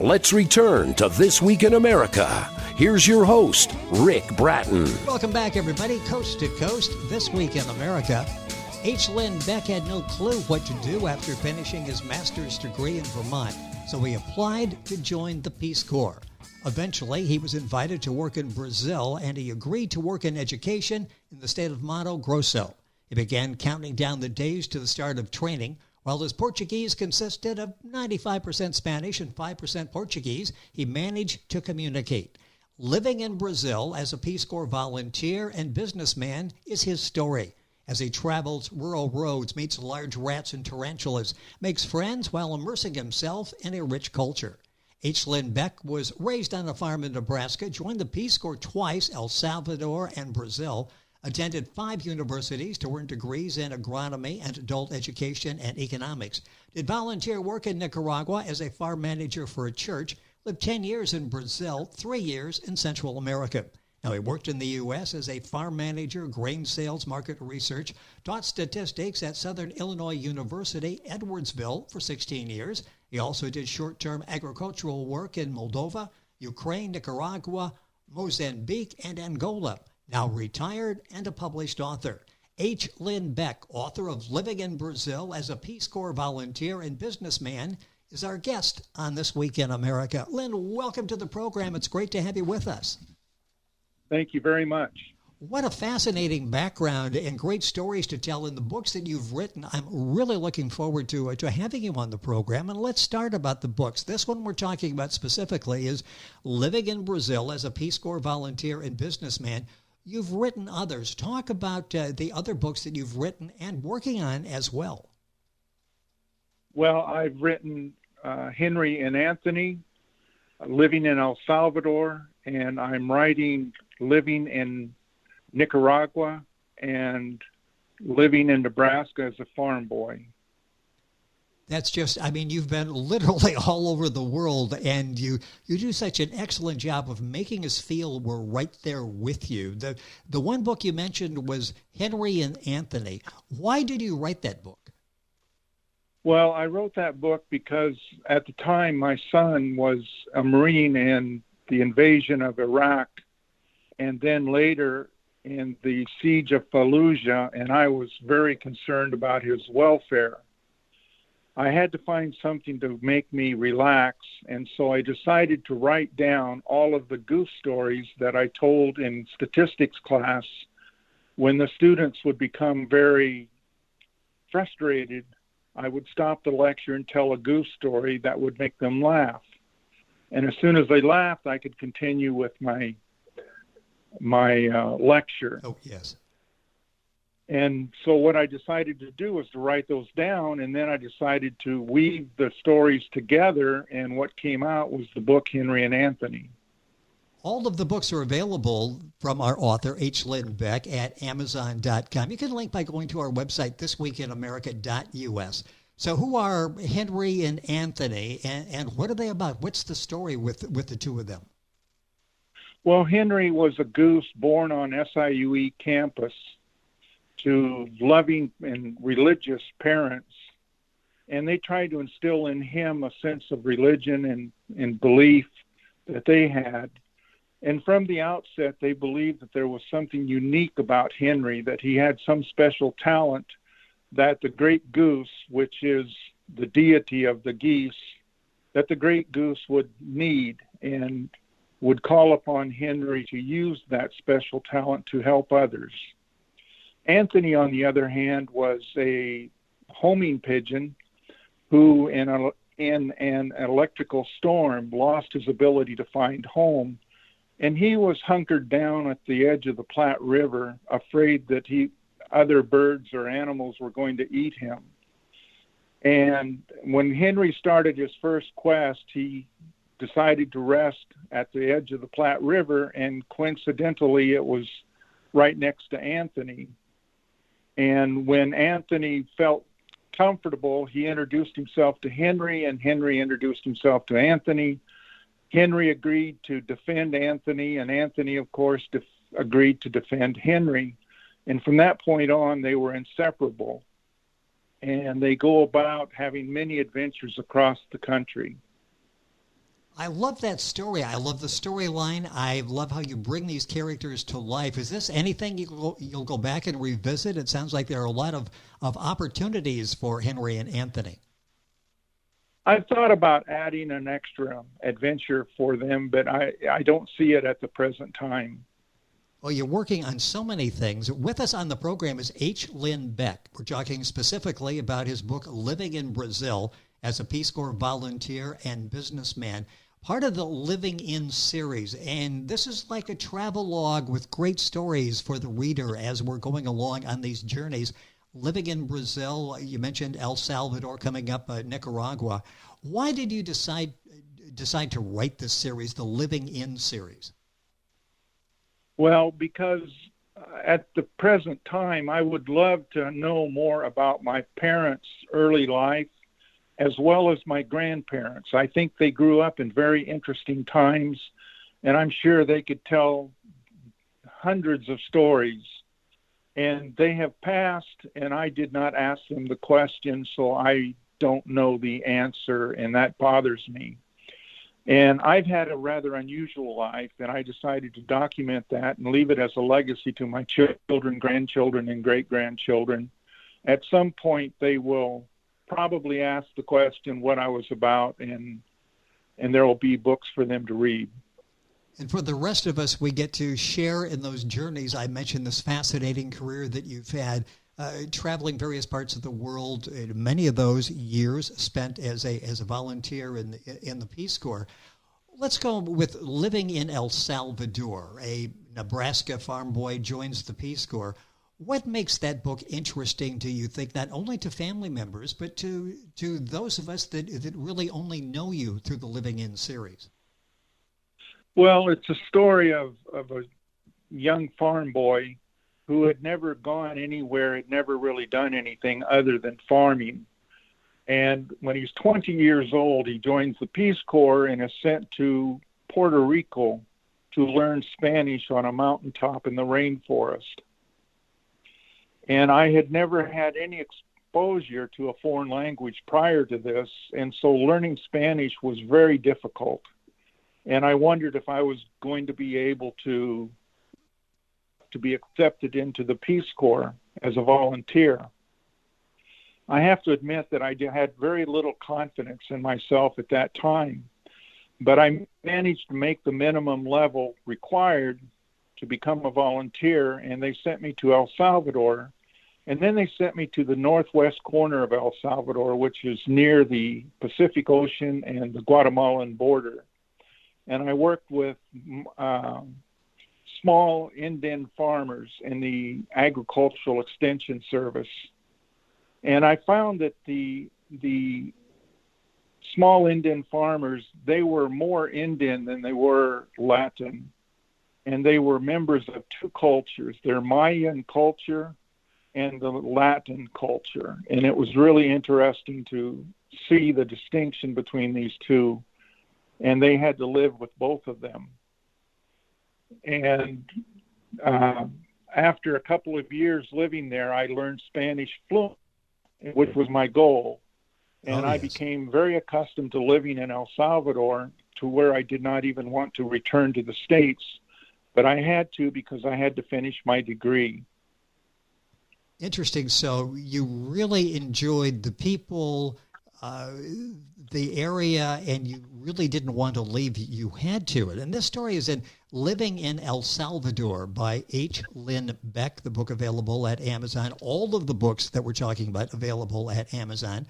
Let's return to This Week in America. Here's your host, Rick Bratton. Welcome back, everybody. Coast to Coast, This Week in America. Lynn Beck had no clue what to do after finishing his master's degree in Vermont, so he applied to join the Peace Corps. Eventually, he was invited to work in Brazil, and he agreed to work in education in the state of Mato Grosso. He began counting down the days to the start of training. While his Portuguese consisted of 95% Spanish and 5% Portuguese, he managed to communicate. Living in Brazil as a Peace Corps volunteer and businessman is his story. As he travels rural roads, meets large rats and tarantulas, makes friends while immersing himself in a rich culture. Lynn Beck was raised on a farm in Nebraska, joined the Peace Corps twice, El Salvador and Brazil, attended 5 universities to earn degrees in agronomy and adult education and economics, did volunteer work in Nicaragua as a farm manager for a church, lived 10 years in Brazil, 3 years in Central America. Now, he worked in the U.S. as a farm manager, grain sales, market research, taught statistics at Southern Illinois University, Edwardsville, for 16 years. He also did short-term agricultural work in Moldova, Ukraine, Nicaragua, Mozambique, and Angola. Now retired and a published author. Lynn Beck, author of Living in Brazil as a Peace Corps volunteer and businessman, is our guest on This Week in America. Lynn, welcome to the program. It's great to have you with us. Thank you very much. What a fascinating background and great stories to tell in the books that you've written. I'm really looking forward to having you on the program. And let's start about the books. This one we're talking about specifically is Living in Brazil as a Peace Corps volunteer and businessman. You've written others. Talk about the other books that you've written and working on as well. Well, I've written Henry and Anthony, Living in El Salvador, and I'm writing Living in Nicaragua and Living in Nebraska as a farm boy. That's just, you've been literally all over the world, and you do such an excellent job of making us feel we're right there with you. The one book you mentioned was Henry and Anthony. Why did you write that book? Well, I wrote that book because at the time my son was a Marine in the invasion of Iraq, and then later in the siege of Fallujah, and I was very concerned about his welfare. I had to find something to make me relax, and so I decided to write down all of the goof stories that I told in statistics class when the students would become very frustrated. I would stop the lecture and tell a goof story that would make them laugh. And as soon as they laughed, I could continue with my lecture. Oh, yes. And so what I decided to do was to write those down, and then I decided to weave the stories together, and what came out was the book Henry and Anthony. All of the books are available from our author, Lynn Beck, at Amazon.com. You can link by going to our website, thisweekinamerica.us. So who are Henry and Anthony, and what are they about? What's the story with the two of them? Well, Henry was a goose born on SIUE campus to loving and religious parents, and they tried to instill in him a sense of religion and belief that they had. And from the outset, they believed that there was something unique about Henry, that he had some special talent that the great goose, which is the deity of the geese, that the great goose would need and would call upon Henry to use that special talent to help others. Anthony, on the other hand, was a homing pigeon who, in an electrical storm, lost his ability to find home. And he was hunkered down at the edge of the Platte River, afraid that other birds or animals were going to eat him. And when Henry started his first quest, he decided to rest at the edge of the Platte River, and coincidentally, it was right next to Anthony. And when Anthony felt comfortable, he introduced himself to Henry, and Henry introduced himself to Anthony. Henry agreed to defend Anthony, and Anthony, of course, agreed to defend Henry. And from that point on, they were inseparable. And they go about having many adventures across the country. I love that story. I love the storyline. I love how you bring these characters to life. Is this anything you'll go back and revisit? It sounds like there are a lot of opportunities for Henry and Anthony. I've thought about adding an extra adventure for them, but I don't see it at the present time. Well, you're working on so many things. With us on the program is H. Lynn Beck. We're talking specifically about his book, Living in Brazil, as a Peace Corps volunteer and businessman, part of the Living In series. And this is like a travelogue with great stories for the reader as we're going along on these journeys. Living in Brazil, you mentioned El Salvador coming up, Nicaragua. Why did you decide to write this series, the Living In series? Well, because at the present time, I would love to know more about my parents' early life as well as my grandparents. I think they grew up in very interesting times, and I'm sure they could tell hundreds of stories. And they have passed, and I did not ask them the question, so I don't know the answer, and that bothers me. And I've had a rather unusual life, and I decided to document that and leave it as a legacy to my children, grandchildren, and great-grandchildren. At some point, they will probably ask the question what I was about, and there will be books for them to read. And for the rest of us, we get to share in those journeys. I mentioned this fascinating career that you've had, traveling various parts of the world, many of those years spent as a volunteer in the Peace Corps. Let's go with Living in El Salvador. A Nebraska farm boy joins the Peace Corps. What makes that book interesting, do you think, not only to family members, but to those of us that really only know you through the Living In series? Well, it's a story of a young farm boy who had never gone anywhere, had never really done anything other than farming. And when he's 20 years old, he joins the Peace Corps and is sent to Puerto Rico to learn Spanish on a mountaintop in the rainforest. And I had never had any exposure to a foreign language prior to this, and so learning Spanish was very difficult. And I wondered if I was going to be able to be accepted into the Peace Corps as a volunteer. I have to admit that I had very little confidence in myself at that time, but I managed to make the minimum level required to become a volunteer, and they sent me to El Salvador, and then they sent me to the northwest corner of El Salvador, which is near the Pacific Ocean and the Guatemalan border. And I worked with small Indian farmers in the Agricultural Extension Service. And I found that the small Indian farmers, they were more Indian than they were Latin. And they were members of two cultures, their Mayan culture and the Latin culture. And it was really interesting to see the distinction between these two. And they had to live with both of them. And after a couple of years living there, I learned Spanish fluent, which was my goal. And I became very accustomed to living in El Salvador to where I did not even want to return to the States, but I had to because I had to finish my degree. Interesting. So you really enjoyed the people, the area, and you really didn't want to leave. You had to. And this story is in Living in El Salvador by H. Lynn Beck, the book available at Amazon. All of the books that we're talking about available at Amazon.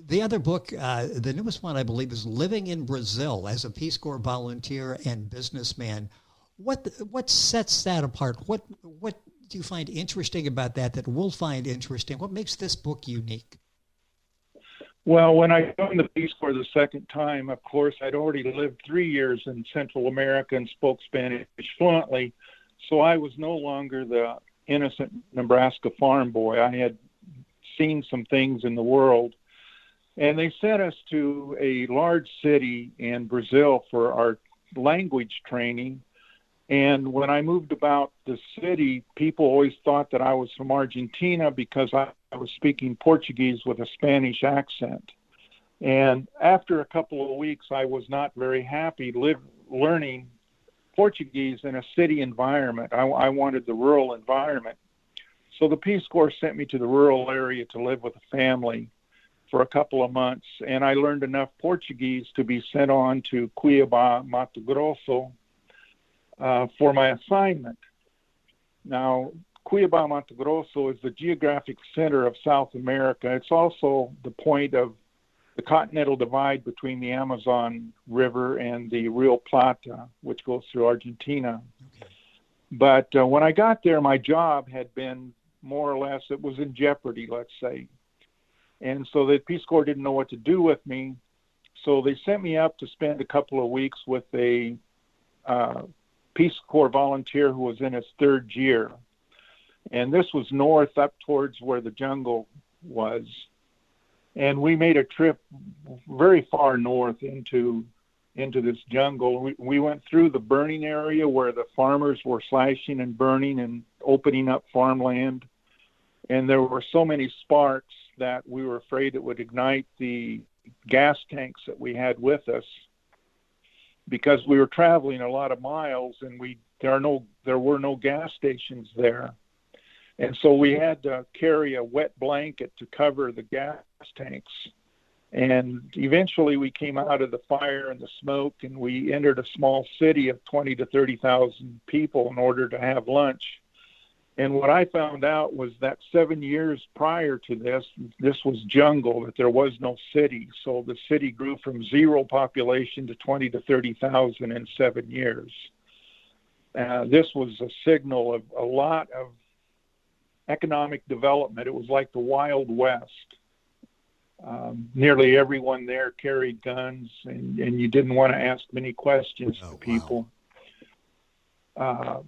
The other book, the newest one, I believe, is Living in Brazil as a Peace Corps volunteer and businessman. What sets that apart? What do you find interesting about that we'll find interesting? What makes this book unique? Well, when I joined the Peace Corps the second time, of course, I'd already lived 3 years in Central America and spoke Spanish fluently, so I was no longer the innocent Nebraska farm boy. I had seen some things in the world. And they sent us to a large city in Brazil for our language training. And when I moved about the city, people always thought that I was from Argentina because I was speaking Portuguese with a Spanish accent. And after a couple of weeks, I was not very happy learning Portuguese in a city environment. I wanted the rural environment. So the Peace Corps sent me to the rural area to live with a family for a couple of months, and I learned enough Portuguese to be sent on to Cuiabá, Mato Grosso, for my assignment. Now, Cuiabá, Mato Grosso is the geographic center of South America. It's also the point of the continental divide between the Amazon River and the Rio Plata, which goes through Argentina. Okay. But when I got there, my job had been more or less, it was in jeopardy, let's say. And so the Peace Corps didn't know what to do with me. So they sent me up to spend a couple of weeks with a Peace Corps volunteer who was in his third year. And this was north up towards where the jungle was. And we made a trip very far north into this jungle. We went through the burning area where the farmers were slashing and burning and opening up farmland. And there were so many sparks that we were afraid it would ignite the gas tanks that we had with us, because we were traveling a lot of miles and there were no gas stations there. And so we had to carry a wet blanket to cover the gas tanks. And eventually we came out of the fire and the smoke, and we entered a small city of 20 to 30,000 people in order to have lunch. And what I found out was that 7 years prior to this was jungle, that there was no city. So the city grew from 0 population to 20 to 30,000 in 7 years. This was a signal of a lot of economic development. It was like the Wild West. Nearly everyone there carried guns, and you didn't want to ask many questions to people. Wow.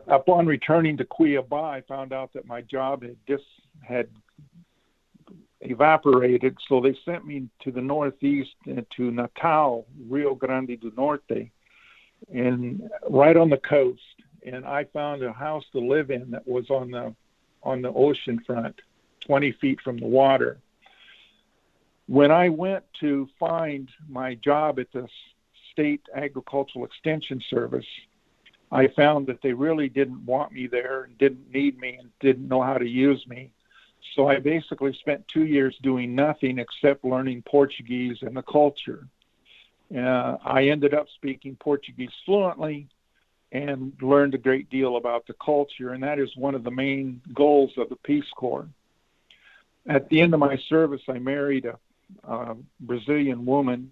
Upon returning to Cuiabá, I found out that my job had evaporated, so they sent me to the northeast, to Natal, Rio Grande do Norte, and right on the coast. And I found a house to live in that was on the ocean front, 20 feet from the water. When I went to find my job at the State Agricultural Extension Service, I found that they really didn't want me there and didn't need me and didn't know how to use me. So I basically spent 2 years doing nothing except learning Portuguese and the culture. I ended up speaking Portuguese fluently and learned a great deal about the culture, and that is one of the main goals of the Peace Corps. At the end of my service, I married a Brazilian woman,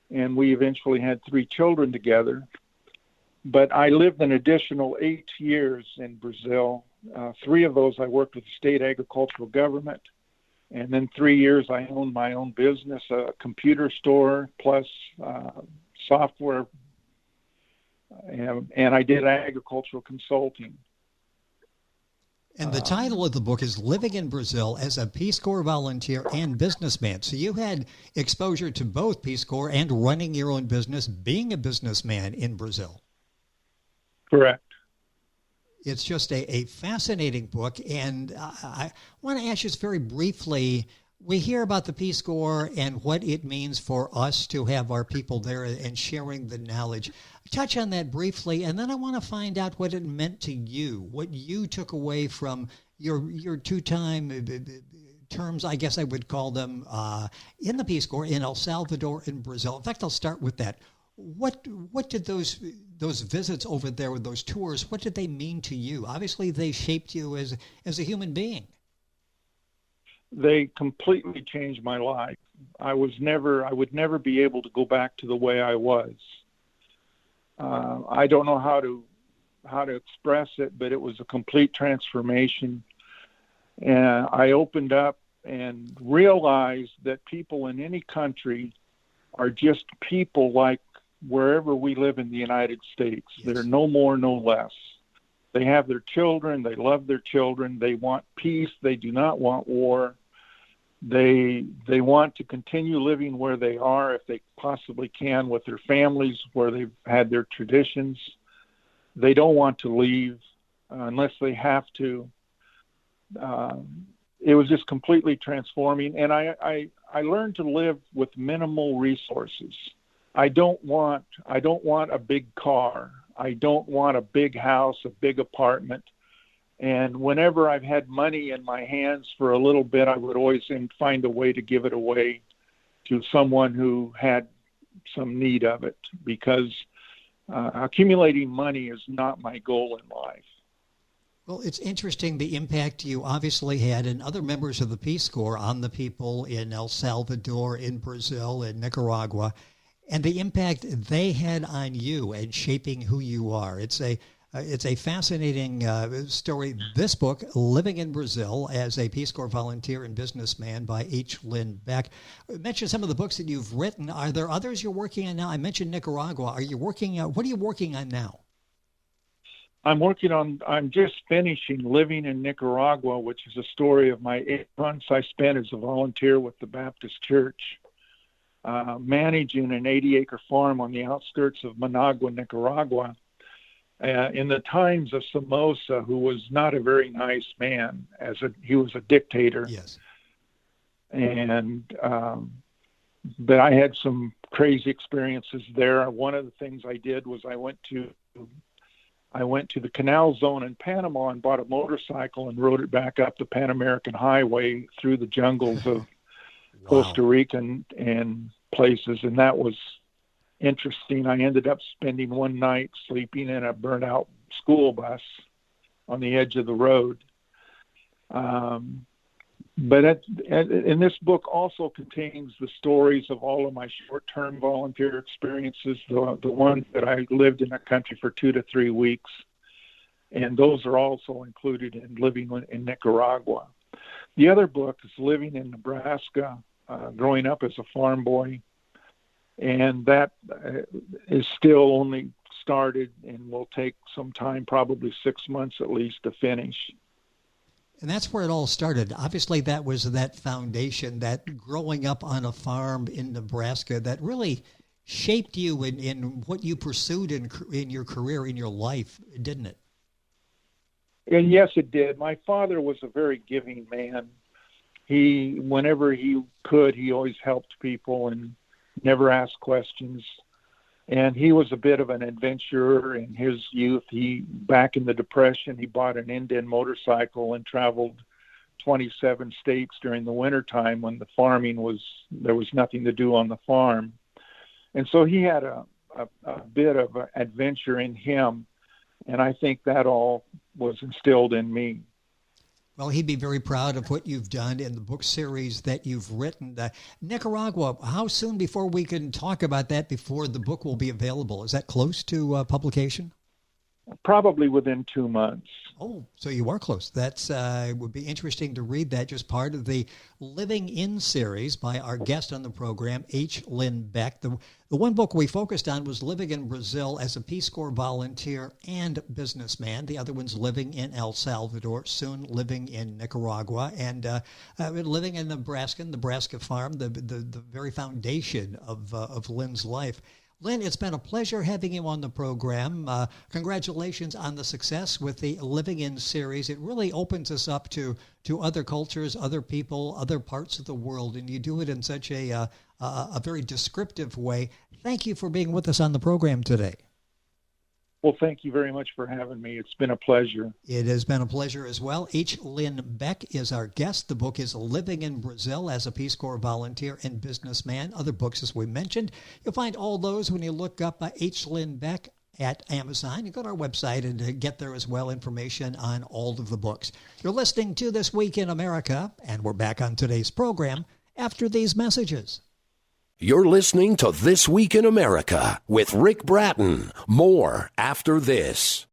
and we eventually had 3 children together. But I lived an additional 8 years in Brazil. 3 of those I worked with the state agricultural government. And then 3 years I owned my own business, a computer store plus software. And I did agricultural consulting. And the title of the book is Living in Brazil as a Peace Corps Volunteer and Businessman. So you had exposure to both Peace Corps and running your own business, being a businessman in Brazil. Correct. It's just a fascinating book. And I want to ask you very briefly, we hear about the Peace Corps and what it means for us to have our people there and sharing the knowledge. Touch on that briefly, and then I want to find out what it meant to you, what you took away from your 2-time terms, I guess I would call them, in the Peace Corps in El Salvador and Brazil. In fact, I'll start with that. What did those visits over there, with those tours, what did they mean to you? Obviously, they shaped you as a human being. They completely changed my life. I would never be able to go back to the way I was. I don't know how to express it, but it was a complete transformation. And I opened up and realized that people in any country are just people like wherever we live in the United States. Yes. They're no more, no less. They have their children. They love their children. They want peace. They do not want war. They want to continue living where they are if they possibly can, with their families, where they've had their traditions. They don't want to leave unless they have to. It was just completely transforming. And I learned to live with minimal resources. I don't want a big car. I don't want a big house, a big apartment. And whenever I've had money in my hands for a little bit, I would always find a way to give it away to someone who had some need of it, because accumulating money is not my goal in life. Well, it's interesting the impact you obviously had and other members of the Peace Corps on the people in El Salvador, in Brazil, in Nicaragua, and the impact they had on you and shaping who you are. It's a fascinating story. This book, Living in Brazil as a Peace Corps Volunteer and Businessman by H. Lynn Beck. Mention some of the books that you've written. Are there others you're working on now? I mentioned Nicaragua. What are you working on now? I'm just finishing Living in Nicaragua, which is a story of my 8 months I spent as a volunteer with the Baptist Church, managing an 80-acre farm on the outskirts of Managua, Nicaragua, in the times of Somoza, who was not a very nice man, he was a dictator. Yes. And but I had some crazy experiences there. One of the things I did was I went to the Canal Zone in Panama and bought a motorcycle and rode it back up the Pan American Highway through the jungles of Costa Rica and places, and that was interesting. I ended up spending one night sleeping in a burnt-out school bus on the edge of the road. But and this book also contains the stories of all of my short-term volunteer experiences, the ones that I lived in a country for 2 to 3 weeks, and those are also included in Living in Nicaragua. The other book is Living in Nebraska, growing up as a farm boy, and that is still only started and will take some time, probably 6 months at least, to finish. And that's where it all started. Obviously, that was that foundation, that growing up on a farm in Nebraska that really shaped you in what you pursued in your career, in your life, didn't it? And yes, it did. My father was a very giving man. Whenever he could, he always helped people and never asked questions. And he was a bit of an adventurer in his youth. Back in the Depression, he bought an Indian motorcycle and traveled 27 states during the wintertime when there was nothing to do on the farm. And so he had a bit of adventure in him, and I think that all was instilled in me. Well, he'd be very proud of what you've done in the book series that you've written. Nicaragua, how soon before we can talk about that before the book will be available? Is that close to publication? Probably within 2 months. Oh, so you are close. That's it would be interesting to read that, just part of the Living In series by our guest on the program, H. Lynn Beck. The one book we focused on was Living in Brazil as a Peace Corps volunteer and businessman. The other one's Living in El Salvador, soon living in Nicaragua, and living in Nebraska farm, the very foundation of Lynn's life. Lynn, it's been a pleasure having you on the program. Congratulations on the success with the Living In series. It really opens us up to other cultures, other people, other parts of the world, and you do it in such a very descriptive way. Thank you for being with us on the program today. Well, thank you very much for having me. It's been a pleasure. It has been a pleasure as well. H. Lynn Beck is our guest. The book is Living in Brazil as a Peace Corps volunteer and businessman. Other books, as we mentioned. You'll find all those when you look up H. Lynn Beck at Amazon. You go to our website and get there as well information on all of the books. You're listening to This Week in America, and we're back on today's program after these messages. You're listening to This Week in America with Rick Bratton. More after this.